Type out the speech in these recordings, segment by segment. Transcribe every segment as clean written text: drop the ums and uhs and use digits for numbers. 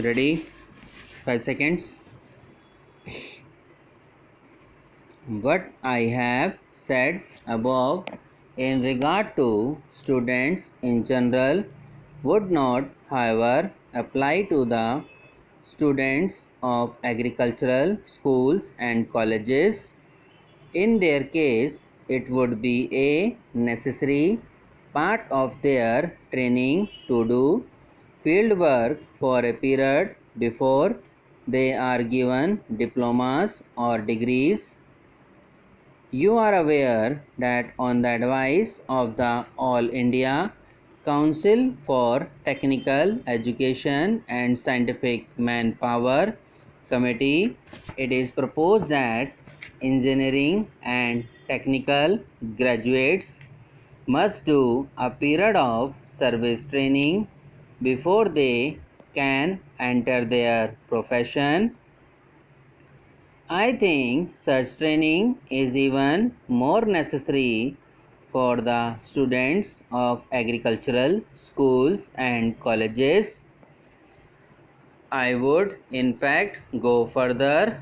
Ready? 5 seconds. What I have said above in regard to students in general would not, however, apply to the students of agricultural schools and colleges. In their case, it would be a necessary part of their training to do field work for a period before they are given diplomas or degrees. You are aware that on the advice of the All India Council for Technical Education and Scientific Manpower Committee, it is proposed that engineering and technical graduates must do a period of service training before they can enter their profession. I think such training is even more necessary for the students of agricultural schools and colleges. I would in fact go further.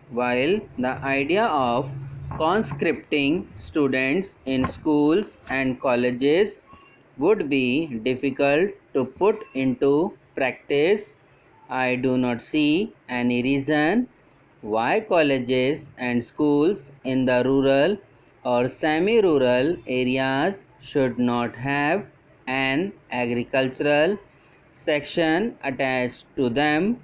While the idea of conscripting students in schools and colleges would be difficult to put into practice, I do not see any reason why colleges and schools in the rural or semi-rural areas should not have an agricultural section attached to them.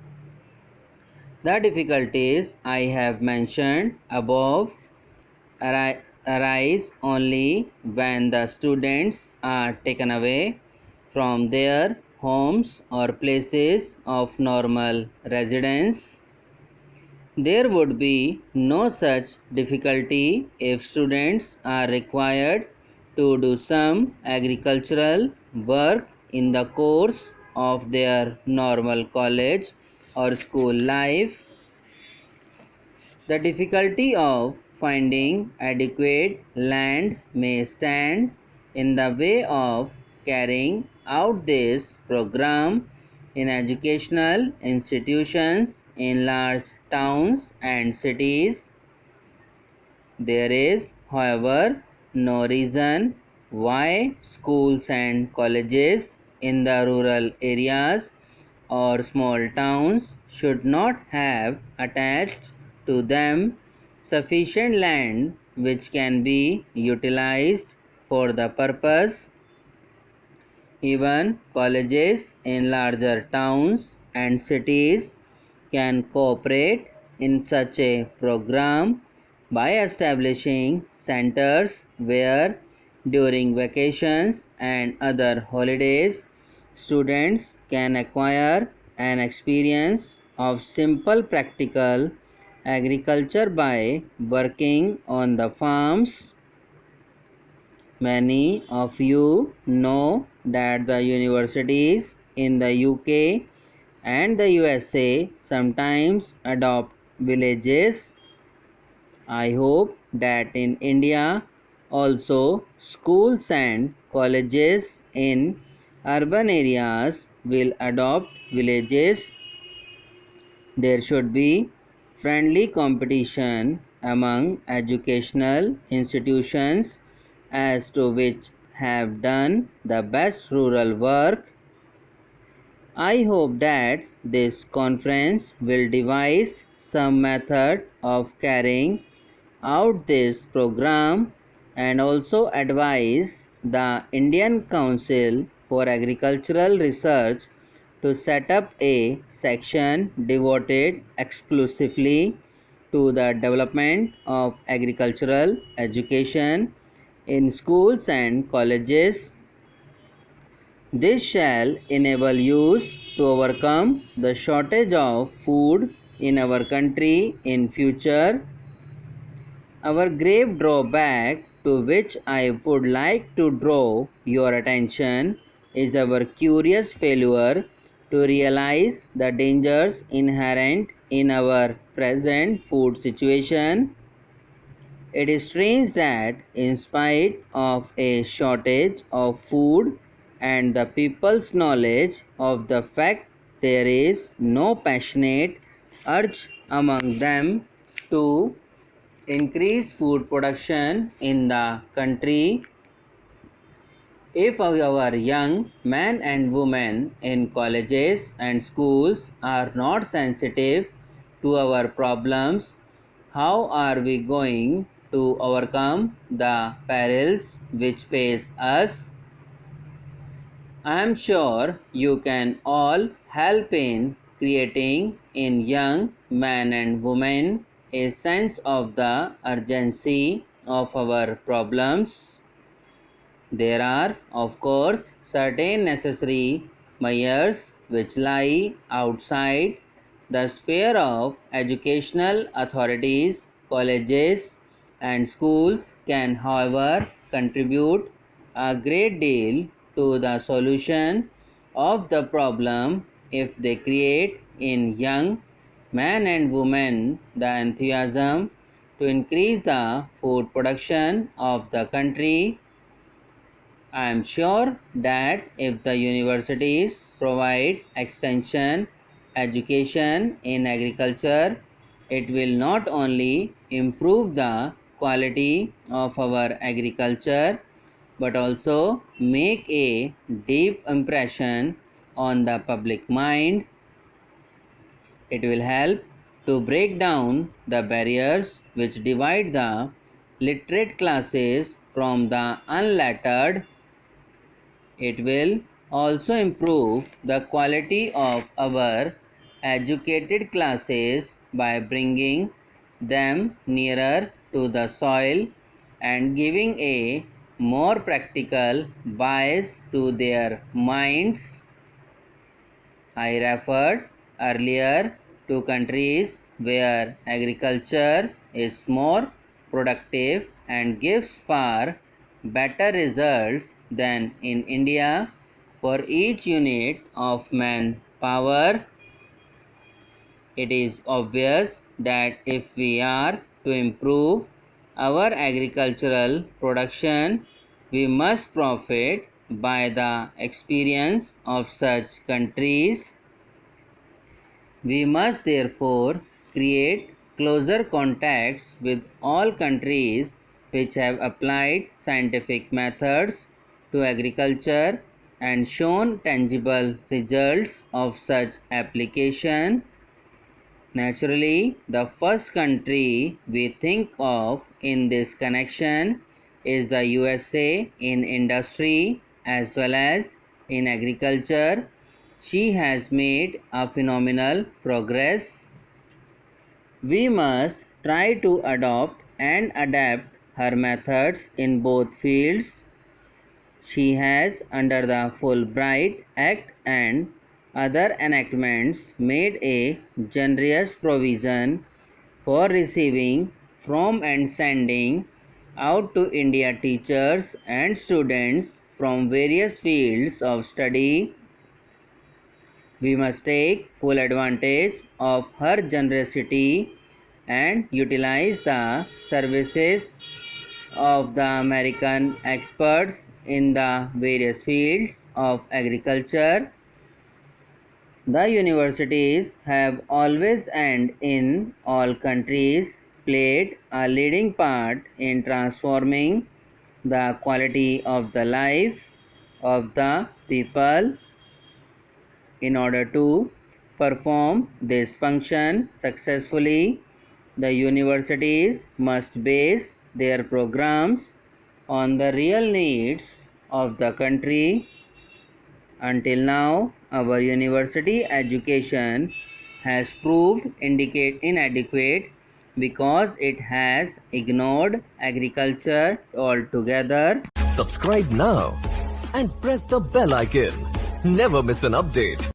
The difficulties I have mentioned above arise only when the students are taken away from their homes or places of normal residence. There would be no such difficulty if students are required to do some agricultural work in the course of their normal college or school life. The difficulty of finding adequate land may stand in the way of carrying out this program in educational institutions in large towns and cities. There is, however, no reason why schools and colleges in the rural areas or small towns should not have attached to them sufficient land which can be utilized for the purpose. Even colleges in larger towns and cities can cooperate in such a program by establishing centers where during vacations and other holidays students can acquire an experience of simple practical agriculture by working on the farms. Many of you know that the universities in the UK and the USA sometimes adopt villages. I hope that in India also schools and colleges in urban areas will adopt villages. There should be friendly competition among educational institutions as to which have done the best rural work. I hope that this conference will devise some method of carrying out this program and advise the Indian Council for Agricultural Research to set up a section devoted exclusively to the development of agricultural education in schools and colleges. This shall enable youth to overcome the shortage of food in our country in future. Our grave drawback, to which I would like to draw your attention, is our curious failure to realize the dangers inherent in our present food situation. It is strange that, in spite of a shortage of food and the people's knowledge of the fact there is no passionate urge among them to increase food production in the country. If our young men and women in colleges and schools are not sensitive to our problems, how are we going to overcome the perils which face us? I am sure you can all help in creating in young men and women a sense of the urgency of our problems. There are, of course, certain necessary measures which lie outside the sphere of educational authorities. Colleges and schools can, however, contribute a great deal to the solution of the problem if they create in young men and women the enthusiasm to increase the food production of the country. I am sure that if the universities provide extension education in agriculture, it will not only improve the quality of our agriculture but also make a deep impression on the public mind. It will help to break down the barriers which divide the literate classes from the unlettered. It will also improve the quality of our educated classes by bringing them nearer to the soil and giving a more practical bias to their minds. I referred earlier to countries where agriculture is more productive and gives far better results than in India for each unit of manpower. It is obvious that if we are to improve our agricultural production, we must profit by the experience of such countries. We must therefore create closer contacts with all countries which have applied scientific methods to agriculture and shown tangible results of such application. Naturally, the first country we think of in this connection is the USA in industry as well as in agriculture. She has made a phenomenal progress. We must try to adopt and adapt her methods in both fields. She has, under the Fulbright Act and other enactments, made a generous provision for receiving from and sending out to India teachers and students from various fields of study. We must take full advantage of her generosity and utilize the services of the American experts in the various fields of agriculture. The universities have always and in all countries played a leading part in transforming the quality of the life of the people. In order to perform this function successfully, the universities must base their programs on the real needs of the country. Until now, our university education has proved inadequate because it has ignored agriculture altogether. Subscribe now and press the bell icon. Never miss an update.